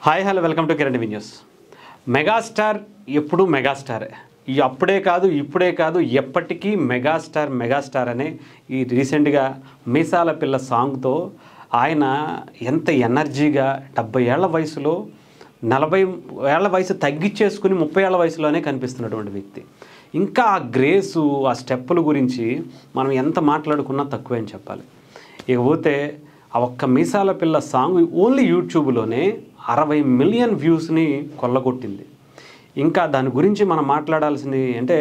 Hi hello welcome to Kiran news. Megastar ఎప్పుడు మెగాస్టారే. అప్పుడే కాదు ఇప్పుడే కాదు ఎప్పటికీ మెగాస్టార్ అనే ఈ రీసెంట్గా మీసాల పిల్ల సాంగ్తో ఆయన ఎంత ఎనర్జీగా 70 ఏళ్ల వయసులో 40 ఏళ్ల వయసు తగ్గించేసుకుని 30 ఏళ్ల వయసులోనే కనిపిస్తున్నటువంటి వ్యక్తి. ఇంకా ఆ గ్రేసు ఆ స్టెప్పుల గురించి మనం ఎంత మాట్లాడుకున్నా తక్కువే అని చెప్పాలి. ఇకపోతే ఆ ఒక్క మీసాల పిల్ల సాంగ్ ఓన్లీ యూట్యూబ్లోనే 60 మిలియన్ వ్యూస్ని కొల్లగొట్టింది. ఇంకా దాని గురించి మనం మాట్లాడాల్సింది అంటే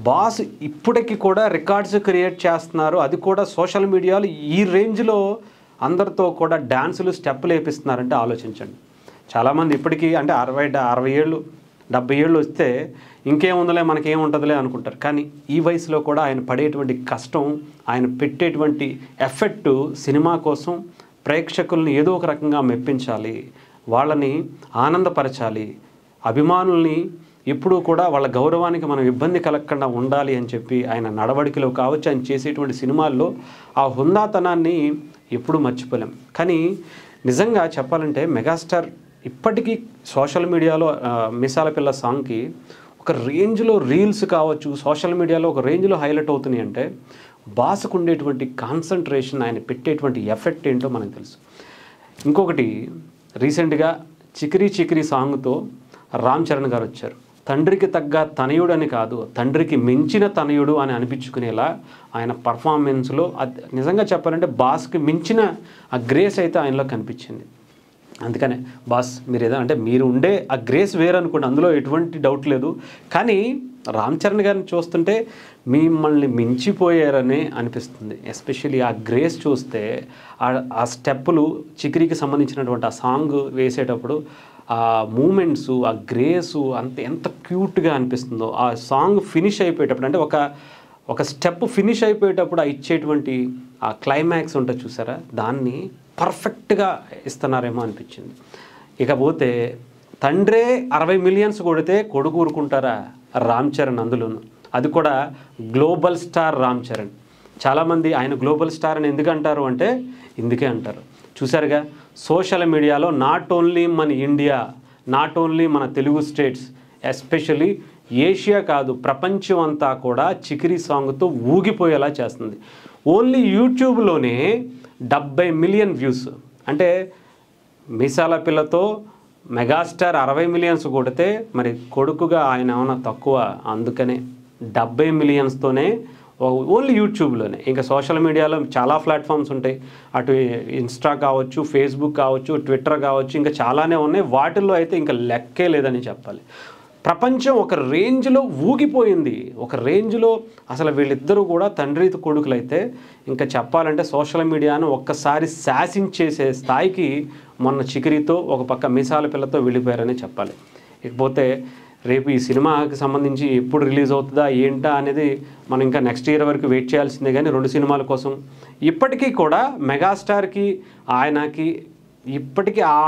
బాస్ ఇప్పటికీ కూడా రికార్డ్స్ క్రియేట్ చేస్తున్నారు. అది కూడా సోషల్ మీడియాలో ఈ రేంజ్లో అందరితో కూడా డ్యాన్సులు స్టెప్పులు వేపిస్తున్నారంటే ఆలోచించండి. చాలామంది ఇప్పటికీ అంటే 60 ఏళ్ళు 70 ఏళ్ళు వస్తే ఇంకేముందలే మనకేముంటుందిలే అనుకుంటారు. కానీ ఈ వయసులో కూడా ఆయన పడేటువంటి కష్టం, ఆయన పెట్టేటువంటి ఎఫెక్టు సినిమా కోసం ప్రేక్షకుల్ని ఏదో ఒక రకంగా మెప్పించాలి, వాళ్ళని ఆనందపరచాలి, అభిమానుల్ని ఎప్పుడూ కూడా వాళ్ళ గౌరవానికి మనం ఇబ్బంది కలగకుండా ఉండాలి అని చెప్పి ఆయన నడవడికలో కావచ్చు, ఆయన చేసేటువంటి సినిమాల్లో ఆ హుందాతనాన్ని ఎప్పుడూ మర్చిపోలేం. కానీ నిజంగా చెప్పాలంటే మెగాస్టార్ ఇప్పటికీ సోషల్ మీడియాలో మీసాల పిల్ల సాంగ్కి ఒక రేంజ్లో రీల్స్ కావచ్చు, సోషల్ మీడియాలో ఒక రేంజ్లో హైలైట్ అవుతున్నాయి. అంటే బాస్కు ఉండేటువంటి కాన్సన్ట్రేషన్, ఆయన పెట్టేటువంటి ఎఫెక్ట్ ఏంటో మనకు తెలుసు. ఇంకొకటి రీసెంట్గా చికిరి సాంగ్తో రామ్ చరణ్ గారు వచ్చారు. తండ్రికి తగ్గ తనయుడు అని కాదు, తండ్రికి మించిన తనయుడు అని అనిపించుకునేలా ఆయన పర్ఫార్మెన్స్లో నిజంగా చెప్పాలంటే బాస్కి మించిన ఆ గ్రేస్ అయితే ఆయనలో కనిపించింది. అందుకనే బాస్ మీరు ఏదో అంటే మీరు ఉండే ఆ గ్రేస్ వేరనుకోండి, అందులో ఎటువంటి డౌట్ లేదు. కానీ రామ్ చరణ్ గారిని చూస్తుంటే మిమ్మల్ని మించిపోయారని అనిపిస్తుంది. ఎస్పెషల్లీ ఆ గ్రేస్ చూస్తే ఆ స్టెప్పులు చికిరికి సంబంధించినటువంటి ఆ సాంగ్ వేసేటప్పుడు ఆ మూమెంట్సు, ఆ గ్రేసు ఎంత క్యూట్గా అనిపిస్తుందో. ఆ సాంగ్ ఫినిష్ అయిపోయేటప్పుడు అంటే ఒక స్టెప్ ఫినిష్ అయిపోయేటప్పుడు ఆ ఇచ్చేటువంటి ఆ క్లైమాక్స్ ఉంటుంది చూసారా, దాన్ని పర్ఫెక్ట్గా ఇస్తున్నారేమో అనిపించింది. ఇకపోతే తండ్రే 60 మిలియన్స్ కొడితే కొడుకు ఊరుకుంటారా? రామ్ చరణ్ అందులోను, అది కూడా గ్లోబల్ స్టార్ రామ్ చరణ్. చాలామంది ఆయన గ్లోబల్ స్టార్ అని ఎందుకు అంటారు అంటే ఇందుకే అంటారు. చూసారుగా సోషల్ మీడియాలో నాట్ ఓన్లీ మన ఇండియా, నాట్ ఓన్లీ మన తెలుగు స్టేట్స్, ఎస్పెషల్లీ ఏషియా కాదు ప్రపంచం అంతా కూడా చికిరి సాంగ్తో ఊగిపోయేలా చేస్తుంది. ఓన్లీ యూట్యూబ్లోనే 70 మిలియన్ వ్యూస్. అంటే మీసాల పిల్లతో మెగాస్టార్ 60 మిలియన్స్ కొడితే మరి కొడుకుగా ఆయన ఏమైనా తక్కువ? అందుకనే 70 మిలియన్స్తోనే ఓన్లీ యూట్యూబ్లోనే. ఇంకా సోషల్ మీడియాలో చాలా ప్లాట్ఫామ్స్ ఉంటాయి, అటు ఇన్స్టా కావచ్చు, ఫేస్బుక్ కావచ్చు, ట్విట్టర్ కావచ్చు, ఇంకా చాలానే ఉన్నాయి. వాటిల్లో అయితే ఇంకా లెక్కే లేదని చెప్పాలి. ప్రపంచం ఒక రేంజ్లో ఊగిపోయింది, ఒక రేంజ్లో అసలు వీళ్ళిద్దరూ కూడా తండ్రి కొడుకులైతే ఇంకా చెప్పాలంటే సోషల్ మీడియాను ఒక్కసారి శాసించేసే స్థాయికి మొన్న చికిరితో ఒక పక్క మీసాల పిల్లతో వెళ్ళిపోయారని చెప్పాలి. ఇకపోతే రేపు ఈ సినిమాకి సంబంధించి ఎప్పుడు రిలీజ్ అవుతుందా ఏంటా అనేది మనం ఇంకా నెక్స్ట్ ఇయర్ వరకు వెయిట్ చేయాల్సిందే. కానీ 2 సినిమాల కోసం ఇప్పటికీ కూడా మెగాస్టార్కి ఆయనకి ఇప్పటికీ ఆ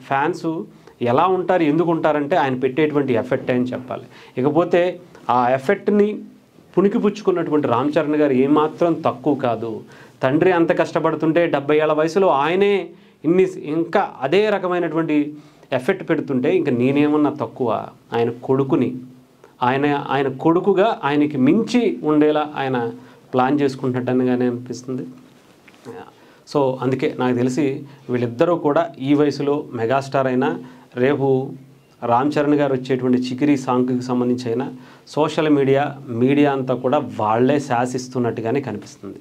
ఫ్యాన్స్ ఎలా ఉంటారు, ఎందుకు ఉంటారంటే ఆయన పెట్టేటువంటి ఎఫెక్ట్ అని చెప్పాలి. ఇకపోతే ఆ ఎఫెక్ట్ని పుణికిపుచ్చుకున్నటువంటి రామ్ చరణ్ గారు ఏమాత్రం తక్కువ కాదు. తండ్రి అంత కష్టపడుతుంటే 70 ఏళ్ల వయసులో ఆయనే ఇంకా అదే రకమైనటువంటి ఎఫెక్ట్ పెడుతుంటే ఇంకా నేనేమన్నా తక్కువ? ఆయన కొడుకుని ఆయన కొడుకుగా ఆయనకి మించి ఉండేలా ఆయన ప్లాన్ చేసుకుంటున్నట్టుగానే అనిపిస్తుంది. సో అందుకే నాకు తెలిసి వీళ్ళిద్దరూ కూడా ఈ వయసులో మెగాస్టార్ అయినా రేపు రామ్ చరణ్ గారు వచ్చేటువంటి చికిరి సాంగ్కి సంబంధించి అయినా సోషల్ మీడియా అంతా కూడా వాళ్ళే శాసిస్తున్నట్టుగానే కనిపిస్తుంది.